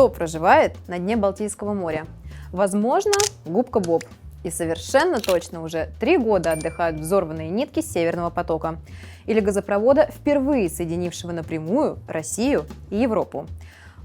Кто проживает на дне Балтийского моря? Возможно, губка Боб. И совершенно точно уже 3 года отдыхают взорванные нитки Северного потока или газопровода, впервые соединившего напрямую Россию и Европу.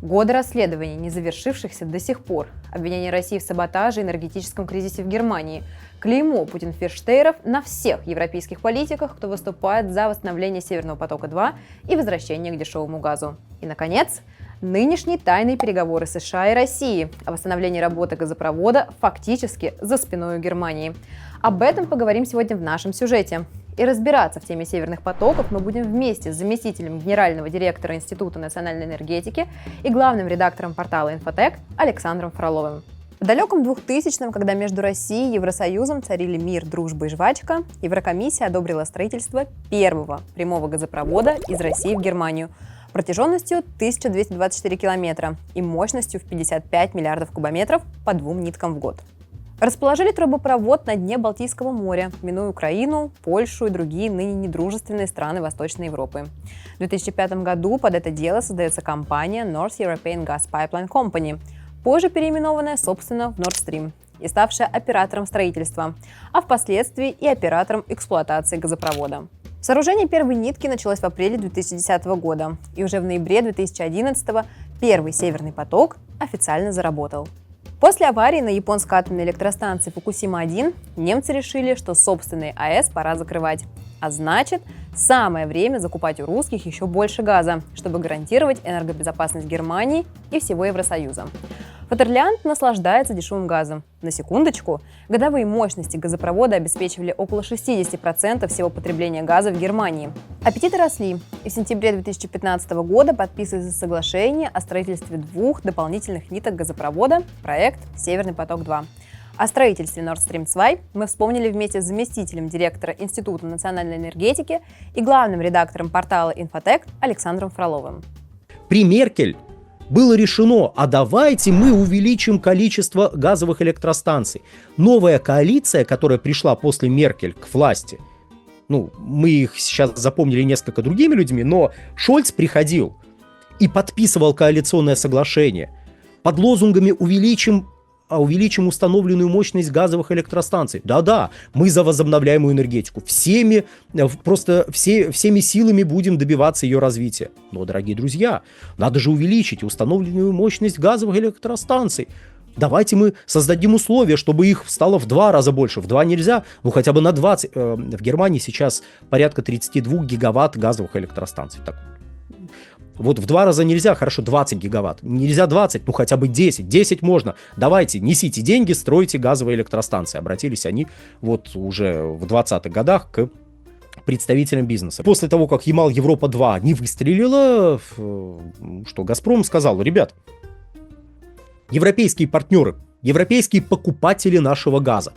Годы расследований, не завершившихся до сих пор, обвинение России в саботаже и энергетическом кризисе в Германии, клеймо Путин-Ферштейров на всех европейских политиках, кто выступает за восстановление Северного потока-2 и возвращение к дешевому газу. И, наконец, нынешние тайные переговоры США и России о восстановлении работы газопровода фактически за спиной у Германии. Об этом поговорим сегодня в нашем сюжете. И разбираться в теме северных потоков мы будем вместе с заместителем генерального директора Института национальной энергетики и главным редактором портала «Инфотек» Александром Фроловым. В далеком 2000-м, когда между Россией и Евросоюзом царили мир, дружба и жвачка, Еврокомиссия одобрила строительство первого прямого газопровода из России в Германию протяженностью 1224 километра и мощностью в 55 миллиардов кубометров по 2 ниткам в год. Расположили трубопровод на дне Балтийского моря, минуя Украину, Польшу и другие ныне недружественные страны Восточной Европы. В 2005 году под это дело создается компания North European Gas Pipeline Company, позже переименованная, собственно, в Nord Stream, и ставшая оператором строительства, а впоследствии и оператором эксплуатации газопровода. Сооружение первой нитки началось в апреле 2010 года, и уже в ноябре 2011 первый Северный поток официально заработал. После аварии на японской атомной электростанции Фукусима-1 немцы решили, что собственные АЭС пора закрывать. А значит, самое время закупать у русских еще больше газа, чтобы гарантировать энергобезопасность Германии и всего Евросоюза. Фатерланд наслаждается дешевым газом. На секундочку, годовые мощности газопровода обеспечивали около 60% всего потребления газа в Германии. Аппетиты росли, и в сентябре 2015 года подписывается соглашение о строительстве 2 дополнительных ниток газопровода, проект «Северный поток-2». О строительстве Nord Stream 2 мы вспомнили вместе с заместителем директора Института национальной энергетики и главным редактором портала «Инфотек» Александром Фроловым. При Меркель было решено, а давайте мы увеличим количество газовых электростанций. Новая коалиция, которая пришла после Меркель к власти, мы их сейчас запомнили несколько другими людьми, но Шольц приходил и подписывал коалиционное соглашение под лозунгами «увеличим установленную мощность газовых электростанций». Да-да, мы за возобновляемую энергетику. Всеми силами будем добиваться ее развития. Но, дорогие друзья, надо же увеличить установленную мощность газовых электростанций. Давайте мы создадим условия, чтобы их стало в 2 раза больше. В 2 нельзя, хотя бы на 20. В Германии сейчас порядка 32 гигаватт газовых электростанций. Так. Вот в 2 раза нельзя, хорошо, 20 гигаватт. Нельзя 20, хотя бы 10. 10 можно. Давайте, несите деньги, стройте газовые электростанции. Обратились они уже в 20-х годах к представителям бизнеса. После того, как Ямал-Европа-2 не выстрелила, что Газпром сказал: ребят, европейские партнеры, европейские покупатели нашего газа,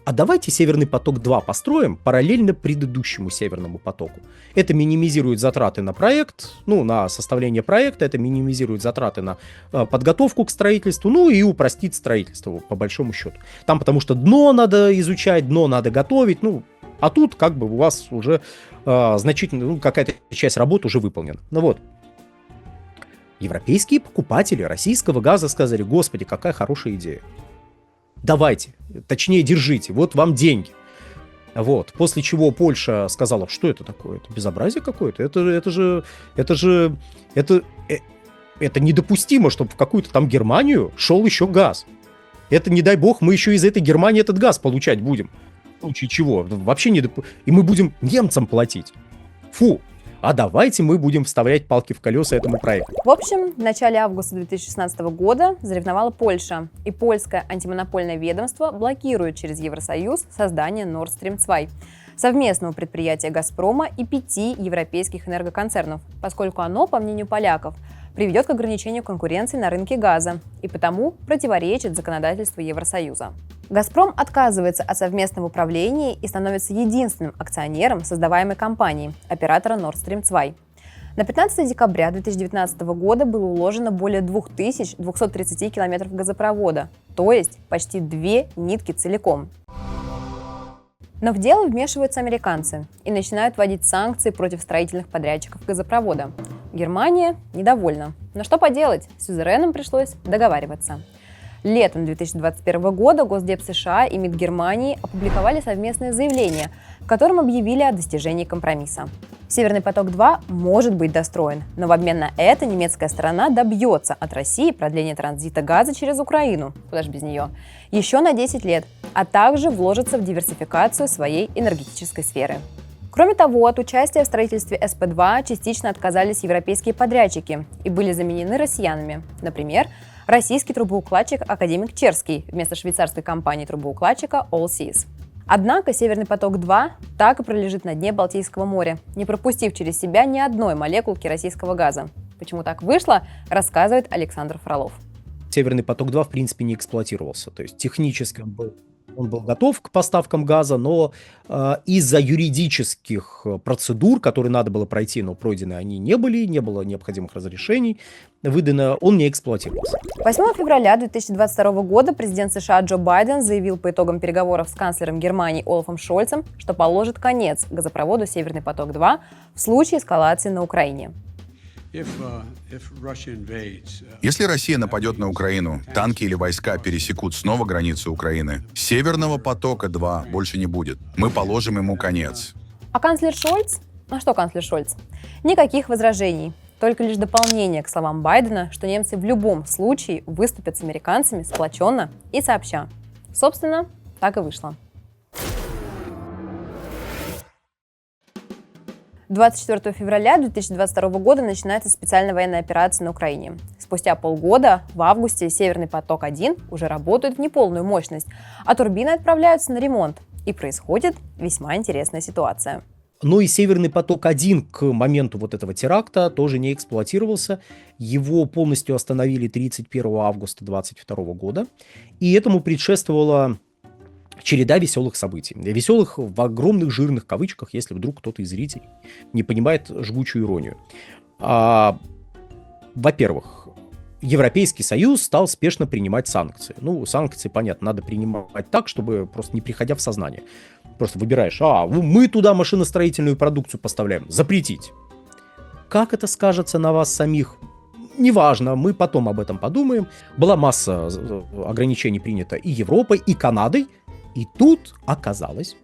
а давайте Северный поток-2 построим параллельно предыдущему Северному потоку. Это минимизирует затраты на проект, на составление проекта, это минимизирует затраты на подготовку к строительству, и упростит строительство, по большому счету. Там потому что дно надо изучать, дно надо готовить, а тут у вас уже значительно, какая-то часть работы уже выполнена. Европейские покупатели российского газа сказали: господи, какая хорошая идея. Давайте, точнее, держите, вот вам деньги. После чего Польша сказала: что это такое? Это безобразие какое-то. Это недопустимо, чтобы в какую-то там Германию шел еще газ. Это, не дай бог, мы еще из этой Германии этот газ получать будем. В случае чего? Вообще и мы будем немцам платить. Фу. А давайте мы будем вставлять палки в колеса этому проекту. В общем, в начале августа 2016 года заревновала Польша, и польское антимонопольное ведомство блокирует через Евросоюз создание Nord Stream 2, совместного предприятия «Газпрома» и 5 европейских энергоконцернов, поскольку оно, по мнению поляков, приведет к ограничению конкуренции на рынке газа и потому противоречит законодательству Евросоюза. «Газпром» отказывается от совместного управления и становится единственным акционером создаваемой компании, оператора Nord Stream 2. На 15 декабря 2019 года было уложено более 2230 километров газопровода, то есть почти 2 нитки целиком. Но в дело вмешиваются американцы и начинают вводить санкции против строительных подрядчиков газопровода. Германия недовольна. Но что поделать, с сюзереном пришлось договариваться. Летом 2021 года Госдеп США и МИД Германии опубликовали совместное заявление, в котором объявили о достижении компромисса. «Северный поток-2» может быть достроен, но в обмен на это немецкая сторона добьется от России продления транзита газа через Украину, куда же без нее, еще на 10 лет, а также вложится в диверсификацию своей энергетической сферы. Кроме того, от участия в строительстве СП-2 частично отказались европейские подрядчики и были заменены россиянами. Например, российский трубоукладчик «Академик Черский» вместо швейцарской компании трубоукладчика Allseas. Однако «Северный поток-2» так и пролежит на дне Балтийского моря, не пропустив через себя ни одной молекулки российского газа. Почему так вышло, рассказывает Александр Фролов. «Северный поток-2» в принципе не эксплуатировался. То есть технически он был готов к поставкам газа, но из-за юридических процедур, которые надо было пройти, но пройдены они не было необходимых разрешений выдано, он не эксплуатировался. 8 февраля 2022 года президент США Джо Байден заявил по итогам переговоров с канцлером Германии Олафом Шольцем, что положит конец газопроводу «Северный поток-2» в случае эскалации на Украине. Если Россия нападет на Украину, танки или войска пересекут снова границу Украины, «Северного потока-2» больше не будет. Мы положим ему конец. А канцлер Шольц? А что канцлер Шольц? Никаких возражений. Только лишь дополнение к словам Байдена, что немцы в любом случае выступят с американцами сплоченно и сообща. Собственно, так и вышло. 24 февраля 2022 года начинается специальная военная операция на Украине. Спустя полгода, в августе, «Северный поток-1» уже работает в неполную мощность, а турбины отправляются на ремонт. И происходит весьма интересная ситуация. Но и «Северный поток-1» к моменту вот этого теракта тоже не эксплуатировался. Его полностью остановили 31 августа 2022 года. И этому предшествовала череда веселых событий. Веселых в огромных жирных кавычках, если вдруг кто-то из зрителей не понимает жгучую иронию. Во-первых, Европейский Союз стал спешно принимать санкции. Ну, санкции, понятно, надо принимать так, чтобы просто не приходя в сознание. Просто выбираешь, мы туда машиностроительную продукцию поставляем, запретить. Как это скажется на вас самих? Неважно, мы потом об этом подумаем. Была масса ограничений принята и Европой, и Канадой. И тут оказалось,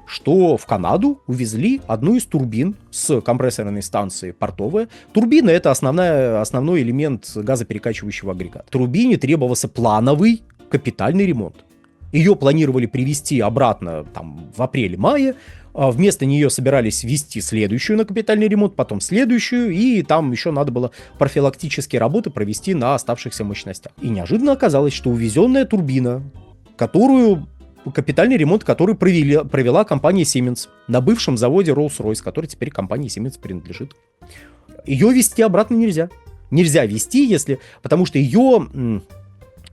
что в Канаду увезли одну из турбин с компрессорной станции портовая. Турбина — это основной элемент газоперекачивающего агрегата. Турбине требовался плановый капитальный ремонт. Ее планировали привезти обратно в апреле-мае. Вместо нее собирались везти следующую на капитальный ремонт, потом следующую, и там еще надо было профилактические работы провести на оставшихся мощностях. И неожиданно оказалось, что увезенная турбина, капитальный ремонт, который провела компания Siemens на бывшем заводе Rolls-Royce, который теперь компании Siemens принадлежит. Ее везти обратно нельзя. Нельзя везти, потому что ее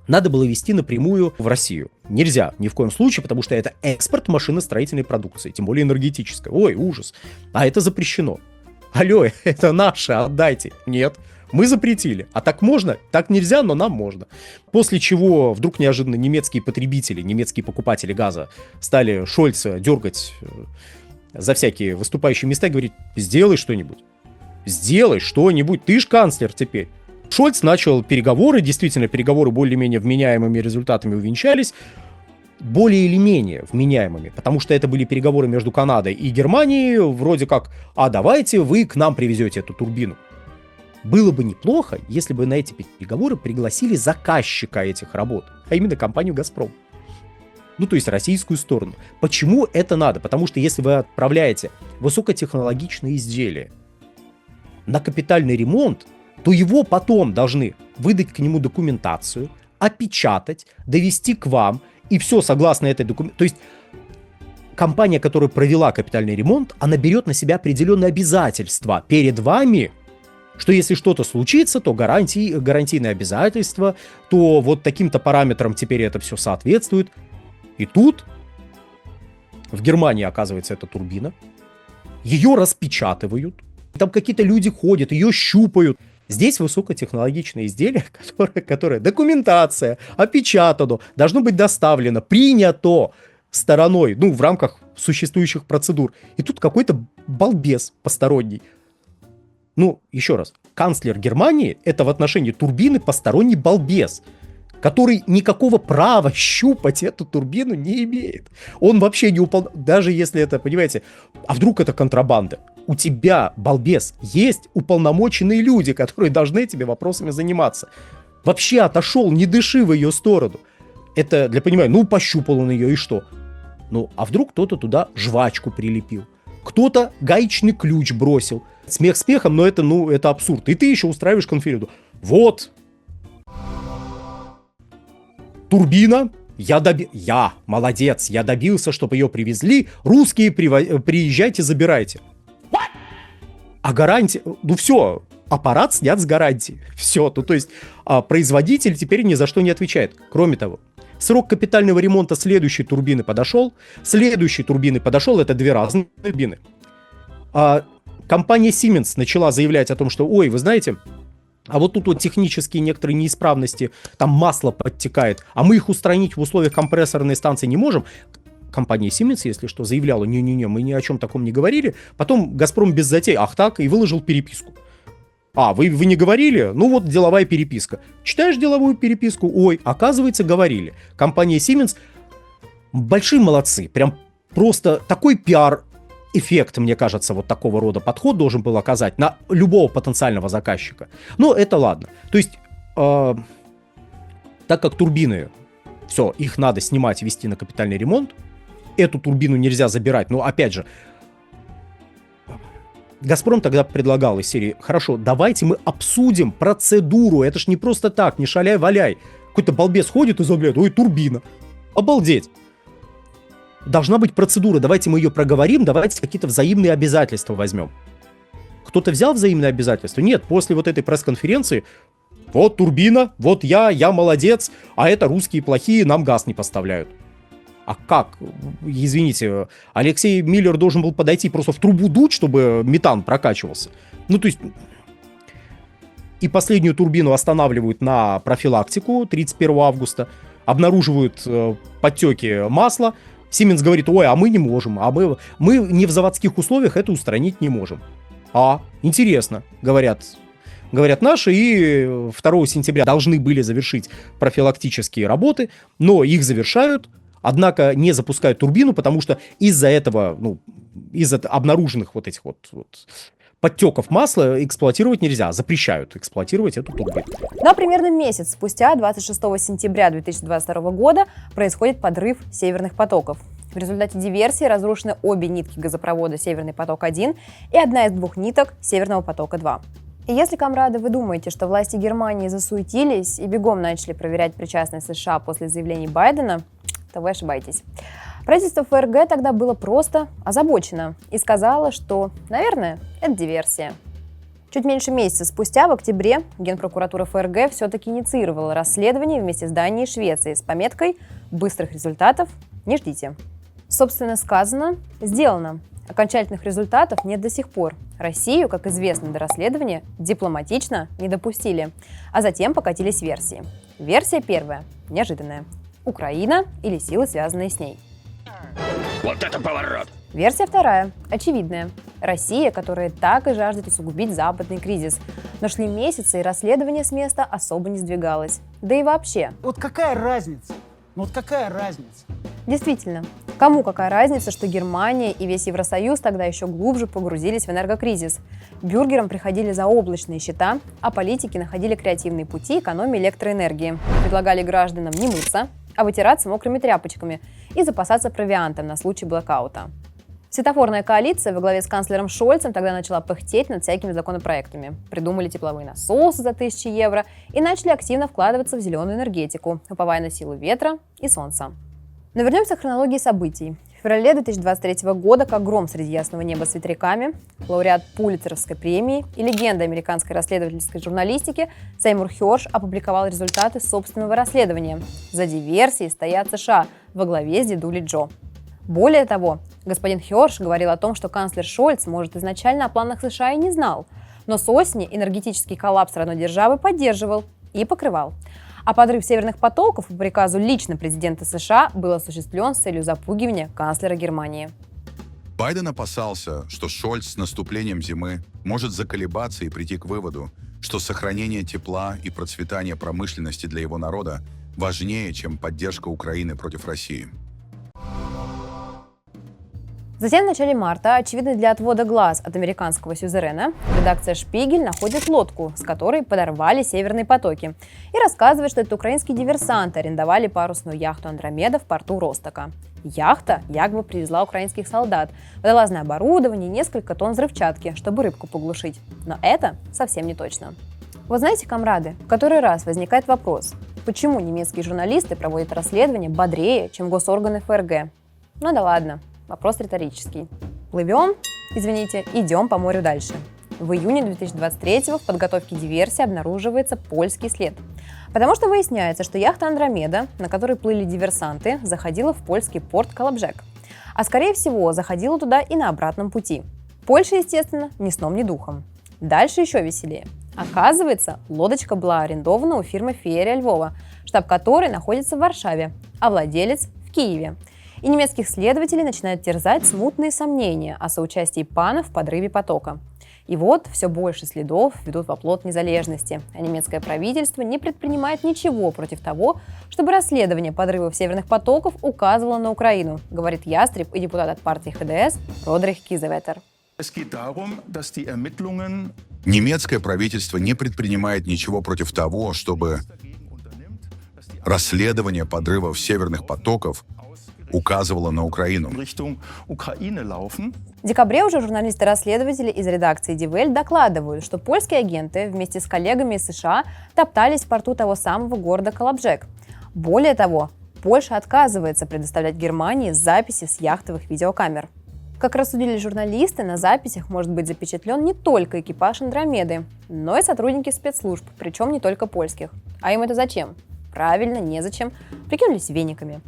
надо было везти напрямую в Россию. Нельзя ни в коем случае, потому что это экспорт машиностроительной продукции, тем более энергетической. Ой, ужас. А это запрещено. Алло, это наше, отдайте. Нет. Мы запретили. А так можно? Так нельзя, но нам можно. После чего вдруг неожиданно немецкие потребители, немецкие покупатели газа стали Шольца дергать за всякие выступающие места и говорить: сделай что-нибудь. Сделай что-нибудь. Ты ж канцлер теперь. Шольц начал переговоры. Действительно, переговоры более-менее вменяемыми результатами увенчались. Более или менее вменяемыми, потому что это были переговоры между Канадой и Германией. Вроде как, давайте вы к нам привезете эту турбину. Было бы неплохо, если бы на эти переговоры пригласили заказчика этих работ, а именно компанию «Газпром». Ну, то есть российскую сторону. Почему это надо? Потому что если вы отправляете высокотехнологичные изделия на капитальный ремонт, то его потом должны выдать к нему документацию, опечатать, довести к вам, и все согласно этой документации. То есть компания, которая провела капитальный ремонт, она берет на себя определенные обязательства перед вами, что если что-то случится, то гарантийные обязательства, то вот таким-то параметрам теперь это все соответствует. И тут в Германии оказывается эта турбина, ее распечатывают, там какие-то люди ходят, ее щупают. Здесь высокотехнологичное изделие, которое документация, опечатано, должно быть доставлено, принято стороной, в рамках существующих процедур. И тут какой-то балбес посторонний. Еще раз, канцлер Германии — это в отношении турбины посторонний балбес, который никакого права щупать эту турбину не имеет. Он вообще не даже если это, понимаете, а вдруг это контрабанда? У тебя, балбес, есть уполномоченные люди, которые должны этими вопросами заниматься. Вообще отошел, не дыши в ее сторону. Это для понимания, ну, пощупал он ее, и что? Ну, а вдруг кто-то туда жвачку прилепил? Кто-то гаечный ключ бросил. Смех смехом, но это абсурд. И ты еще устраиваешь конференцию. Вот. Турбина. Я молодец. Я добился, чтобы ее привезли. Русские, приезжайте, забирайте. А гарантия... Ну все, аппарат снят с гарантии. Все. То есть производитель теперь ни за что не отвечает. Кроме того, срок капитального ремонта следующей турбины подошел. Следующей турбины подошел. Это две разные турбины. Компания Siemens начала заявлять о том, что, ой, вы знаете, а вот тут вот технические некоторые неисправности, там масло подтекает, а мы их устранить в условиях компрессорной станции не можем. Компания Siemens, если что, заявляла, не-не-не, мы ни о чем таком не говорили. Потом Газпром без затей, ах так, и выложил переписку. Вы не говорили? Ну вот деловая переписка. Читаешь деловую переписку, ой, оказывается, говорили. Компания Siemens большие молодцы, прям просто такой пиар-эффект, мне кажется, вот такого рода подход должен был оказать на любого потенциального заказчика. Но это ладно. То есть, так как турбины, все, их надо снимать и вести на капитальный ремонт, эту турбину нельзя забирать, но опять же, Газпром тогда предлагал из серии, хорошо, давайте мы обсудим процедуру, это ж не просто так, не шаляй-валяй. Какой-то балбес ходит и заглядывает, ой, турбина. Обалдеть. Должна быть процедура, давайте мы ее проговорим, давайте какие-то взаимные обязательства возьмем. Кто-то взял взаимные обязательства? Нет, после вот этой пресс-конференции, вот турбина, вот я молодец, а это русские плохие, нам газ не поставляют. А как? Извините, Алексей Миллер должен был подойти просто в трубу дуть, чтобы метан прокачивался. Ну, то есть... И последнюю турбину останавливают на профилактику 31 августа, обнаруживают подтеки масла. Siemens говорит, ой, а мы не можем, мы не в заводских условиях это устранить не можем. Интересно, говорят наши, и 2 сентября должны были завершить профилактические работы, но их завершают, однако не запускают турбину, потому что из-за этого, из-за обнаруженных вот этих вот подтеков масла эксплуатировать нельзя, запрещают эксплуатировать эту турбину. Но примерно месяц спустя, 26 сентября 2022 года, происходит подрыв северных потоков. В результате диверсии разрушены обе нитки газопровода «Северный поток-1» и одна из 2 ниток «Северного потока-2». И если, комрады, вы думаете, что власти Германии засуетились и бегом начали проверять причастность США после заявлений Байдена, то вы ошибаетесь. Правительство ФРГ тогда было просто озабочено и сказало, что, наверное, это диверсия. Чуть меньше месяца спустя, в октябре, Генпрокуратура ФРГ все-таки инициировала расследование вместе с Данией и Швецией с пометкой «Быстрых результатов не ждите». Собственно, сказано, сделано. Окончательных результатов нет до сих пор. Россию, как известно, до расследования дипломатично не допустили, а затем покатились версии. Версия первая, неожиданная. Украина или силы, связанные с ней. Вот это поворот! Версия вторая, очевидная. Россия, которая так и жаждет усугубить западный кризис. Но шли месяцы, и расследование с места особо не сдвигалось. Да и вообще. Вот какая разница? Вот какая разница? Действительно, кому какая разница, что Германия и весь Евросоюз тогда еще глубже погрузились в энергокризис. Бюргерам приходили заоблачные счета, а политики находили креативные пути экономии электроэнергии. Предлагали гражданам не мыться, а вытираться мокрыми тряпочками и запасаться провиантом на случай блэкаута. Светофорная коалиция во главе с канцлером Шольцем тогда начала пыхтеть над всякими законопроектами. Придумали тепловые насосы за 1000 евро и начали активно вкладываться в зеленую энергетику, уповая на силу ветра и солнца. Но вернемся к хронологии событий. В феврале 2023 года, как гром среди ясного неба с ветряками, лауреат Пулитцеровской премии и легенда американской расследовательской журналистики Сеймур Херш опубликовал результаты собственного расследования. За диверсией стоят США во главе с дедулей Джо. Более того, господин Херш говорил о том, что канцлер Шольц, может, изначально о планах США и не знал, но с осени энергетический коллапс родной державы поддерживал и покрывал. А подрыв северных потоков по приказу лично президента США был осуществлен с целью запугивания канцлера Германии. Байден опасался, что Шольц с наступлением зимы может заколебаться и прийти к выводу, что сохранение тепла и процветание промышленности для его народа важнее, чем поддержка Украины против России. Затем в начале марта, очевидно для отвода глаз от американского сюзерена, редакция «Шпигель» находит лодку, с которой подорвали северные потоки, и рассказывает, что это украинские диверсанты арендовали парусную яхту «Андромеда» в порту Ростока. Яхта якобы привезла украинских солдат, водолазное оборудование и несколько тонн взрывчатки, чтобы рыбку поглушить. Но это совсем не точно. Вот знаете, комрады, в который раз возникает вопрос, почему немецкие журналисты проводят расследование бодрее, чем госорганы ФРГ? Ну да ладно. Вопрос риторический. Идем по морю дальше. В июне 2023-го в подготовке диверсии обнаруживается польский след. Потому что выясняется, что яхта «Андромеда», на которой плыли диверсанты, заходила в польский порт Колобжек. А скорее всего, заходила туда и на обратном пути. Польша, естественно, ни сном, ни духом. Дальше еще веселее. Оказывается, лодочка была арендована у фирмы «Феерия Львова», штаб которой находится в Варшаве, а владелец в Киеве. И немецких следователей начинают терзать смутные сомнения о соучастии пана в подрыве потока. И вот все больше следов ведут в оплот незалежности, а немецкое правительство не предпринимает ничего против того, чтобы расследование подрывов северных потоков указывало на Украину, говорит ястреб и депутат от партии ХДС Родрих Кизеветер. Немецкое правительство не предпринимает ничего против того, чтобы расследование подрывов северных потоков указывала на Украину. В декабре уже журналисты-расследователи из редакции Die Welt докладывают, что польские агенты вместе с коллегами из США топтались в порту того самого города Колобжек. Более того, Польша отказывается предоставлять Германии записи с яхтовых видеокамер. Как рассудили журналисты, на записях может быть запечатлен не только экипаж Андромеды, но и сотрудники спецслужб, причем не только польских. А им это зачем? Правильно, незачем. Прикинулись вениками.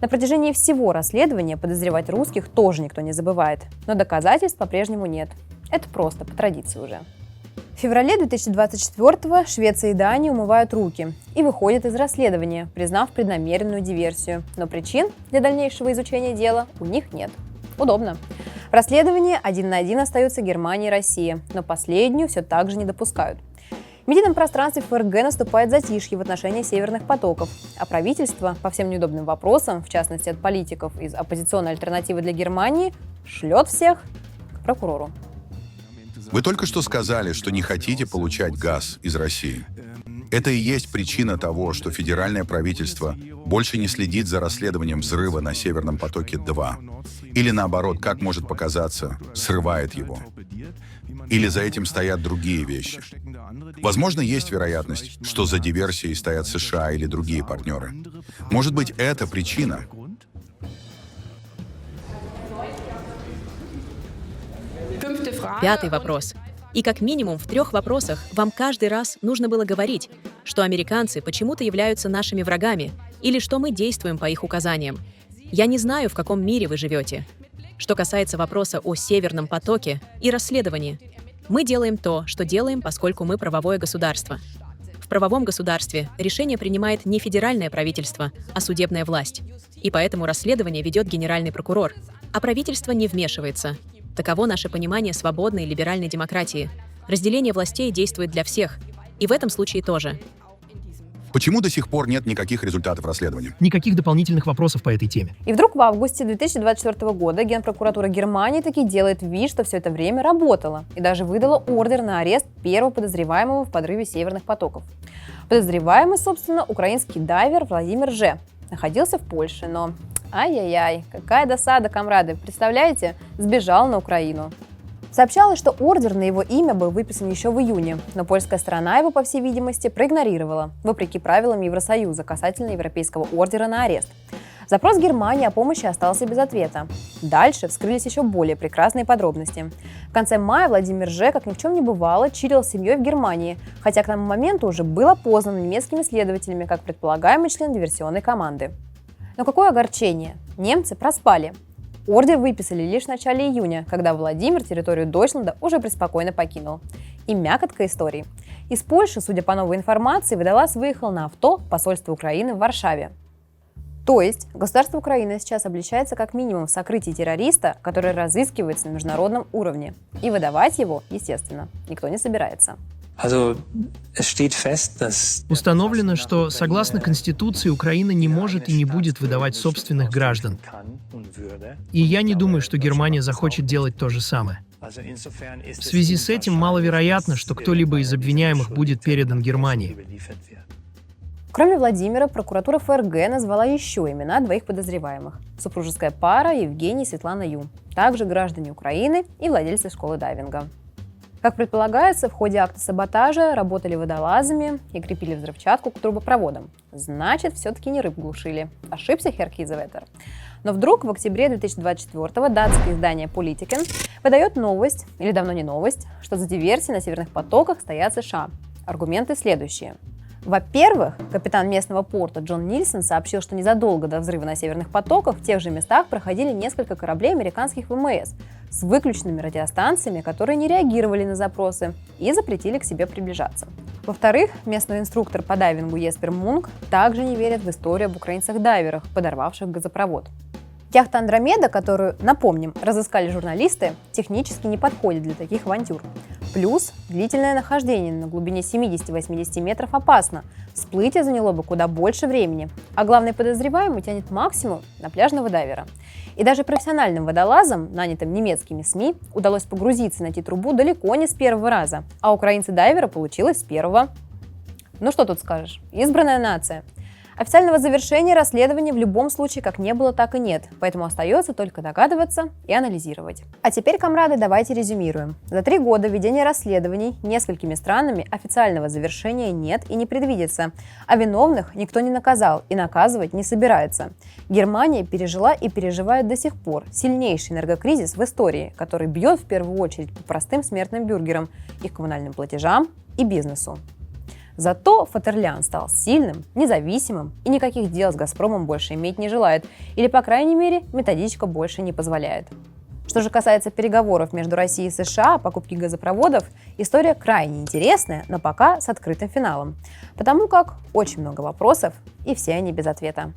На протяжении всего расследования подозревать русских тоже никто не забывает, но доказательств по-прежнему нет. Это просто по традиции уже. В феврале 2024-го Швеция и Дания умывают руки и выходят из расследования, признав преднамеренную диверсию. Но причин для дальнейшего изучения дела у них нет. Удобно. В расследовании 1 на 1 остаются Германия и Россия, но последнюю все так же не допускают. В медийном пространстве ФРГ наступает затишье в отношении северных потоков, а правительство по всем неудобным вопросам, в частности от политиков из оппозиционной альтернативы для Германии, шлет всех к прокурору. Вы только что сказали, что не хотите получать газ из России. Это и есть причина того, что федеральное правительство больше не следит за расследованием взрыва на Северном потоке-2. Или наоборот, как может показаться, срывает его. Или за этим стоят другие вещи. Возможно, есть вероятность, что за диверсией стоят США или другие партнеры. Может быть, это причина? Пятый вопрос. И как минимум в 3 вопросах вам каждый раз нужно было говорить, что американцы почему-то являются нашими врагами или что мы действуем по их указаниям. Я не знаю, в каком мире вы живете. Что касается вопроса о Северном потоке и расследовании, мы делаем то, что делаем, поскольку мы правовое государство. В правовом государстве решение принимает не федеральное правительство, а судебная власть. И поэтому расследование ведет генеральный прокурор, а правительство не вмешивается. Таково наше понимание свободной либеральной демократии. Разделение властей действует для всех. И в этом случае тоже. Почему до сих пор нет никаких результатов расследования? Никаких дополнительных вопросов по этой теме. И вдруг в августе 2024 года Генпрокуратура Германии таки делает вид, что все это время работала, и даже выдала ордер на арест первого подозреваемого в подрыве северных потоков. Подозреваемый, собственно, украинский дайвер Владимир Ж. находился в Польше, но... Ай-яй-яй, какая досада, комрады. Представляете, сбежал на Украину. Сообщалось, что ордер на его имя был выписан еще в июне, но польская сторона его, по всей видимости, проигнорировала, вопреки правилам Евросоюза касательно европейского ордера на арест. Запрос Германии о помощи остался без ответа. Дальше вскрылись еще более прекрасные подробности. В конце мая Владимир Ж., как ни в чем не бывало, чилил с семьей в Германии, хотя к тому моменту уже был опознан немецкими следователями как предполагаемый член диверсионной команды. Но какое огорчение! Немцы проспали. Ордер выписали лишь в начале июня, когда Владимир территорию Дойчланда уже преспокойно покинул. И мякотка истории. Из Польши, судя по новой информации, водолаз выехал на авто посольства Украины в Варшаве. То есть государство Украины сейчас обличается как минимум в сокрытии террориста, который разыскивается на международном уровне. И выдавать его, естественно, никто не собирается. Установлено, что, согласно Конституции, Украина не может и не будет выдавать собственных граждан. И я не думаю, что Германия захочет делать то же самое. В связи с этим маловероятно, что кто-либо из обвиняемых будет передан Германии. Кроме Владимира, прокуратура ФРГ назвала еще имена двоих подозреваемых. Супружеская пара Евгений и Светлана Ю. Также граждане Украины и владельцы школы дайвинга. Как предполагается, в ходе акта саботажа работали водолазами и крепили взрывчатку к трубопроводам. Значит, все-таки не рыб глушили. Ошибся Herr Kiesewetter. Но вдруг в октябре 2024-го датское издание Politiken выдает новость, или давно не новость, что за диверсией на северных потоках стоят США. Аргументы следующие. Во-первых, капитан местного порта Джон Нильсон сообщил, что незадолго до взрыва на северных потоках в тех же местах проходили несколько кораблей американских ВМС с выключенными радиостанциями, которые не реагировали на запросы и запретили к себе приближаться. Во-вторых, местный инструктор по дайвингу Еспер Мунк также не верит в историю об украинцах-дайверах, подорвавших газопровод. Яхта «Андромеда», которую, напомним, разыскали журналисты, технически не подходит для таких авантюр. Плюс длительное нахождение на глубине 70-80 метров опасно. Всплытие заняло бы куда больше времени. А главный подозреваемый тянет максимум на пляжного дайвера. И даже профессиональным водолазам, нанятым немецкими СМИ, удалось погрузиться и найти трубу далеко не с первого раза. А украинцы-дайвера получилось с первого. Ну что тут скажешь? Избранная нация. Официального завершения расследования в любом случае как не было, так и нет, поэтому остается только догадываться и анализировать. А теперь, комрады, давайте резюмируем. За 3 года ведения расследований несколькими странами официального завершения нет и не предвидится, а виновных никто не наказал и наказывать не собирается. Германия пережила и переживает до сих пор сильнейший энергокризис в истории, который бьет в первую очередь по простым смертным бюргерам, их коммунальным платежам и бизнесу. Зато Фатерлян стал сильным, независимым и никаких дел с «Газпромом» больше иметь не желает, или, по крайней мере, методичка больше не позволяет. Что же касается переговоров между Россией и США о покупке газопроводов, история крайне интересная, но пока с открытым финалом, потому как очень много вопросов, и все они без ответа.